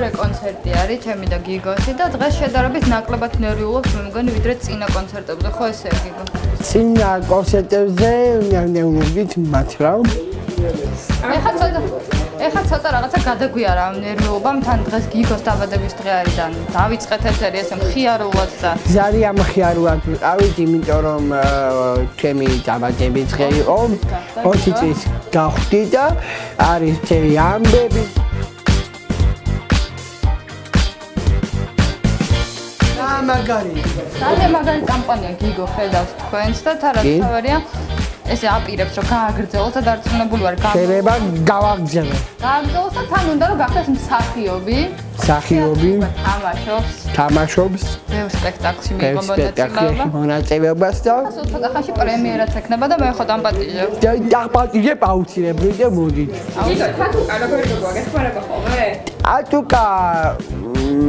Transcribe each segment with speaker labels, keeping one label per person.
Speaker 1: მეორე კონცერტი არის ჩემი და გიგოსი და დღეს შედარებით ნაკლებად ნერვიულობ მე მგონი ვიდრე წინა კონცერტებზე ხო ესეა გიგო?
Speaker 2: წინა კონცერტებზე ნერვიულობით მართლა.
Speaker 1: ეხლა ცოტა რაღაცა გადაგვიარა ნერვიულობამ თან დღეს გიგოს დაბადების დღე არის და დავიწყეთ ესერი ესე მხიარულად და
Speaker 2: ძალიან მხიარულად ავით იმიტომ რომ ჩემი დაბადების დღე იყო 20 წლის გავხდი და არის ჩემი ამბები
Speaker 1: ძალიან მაგარი კამპანია გიგო ხედავს თქვენს და თარათავარია ესე აპირებს რომ გააგრძელოს და დარწმუნებული ვარ
Speaker 2: შეიძლება გავაგრძელო.
Speaker 1: გააგრძელოს და თან უნდა რომ გახდეს მსახიობი.
Speaker 2: თამაშობს.
Speaker 1: ბევრ სპექტაკლში მიიღო
Speaker 2: მონაწილეობას და
Speaker 1: ცოტა ხანში პრემიერაც ექნება და მე ხო დამპატიჟებ.
Speaker 2: დამპატიჟებ აუცილებლად და მოდით.
Speaker 1: გიგო თათუკა როგორი გაგეხმარება ხოლმე?
Speaker 2: ათუკა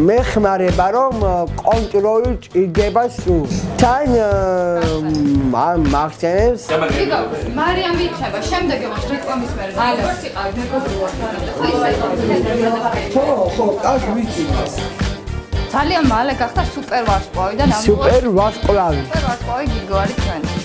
Speaker 2: მეხმარება რომ კონტროლი ჭირდება სულ. თან მახსენებს
Speaker 1: გიგო მარიამ ვიჩება შემდეგ ემოს რეკლამის მერე ალოს იყავ მეგობრულად
Speaker 2: ხო კაც ვიცი
Speaker 1: ძალიან მალე გახდა სუპერ ვარსკვლავი და
Speaker 2: სუპერ ვარსკვლავი
Speaker 1: გიგო არის ჩვენი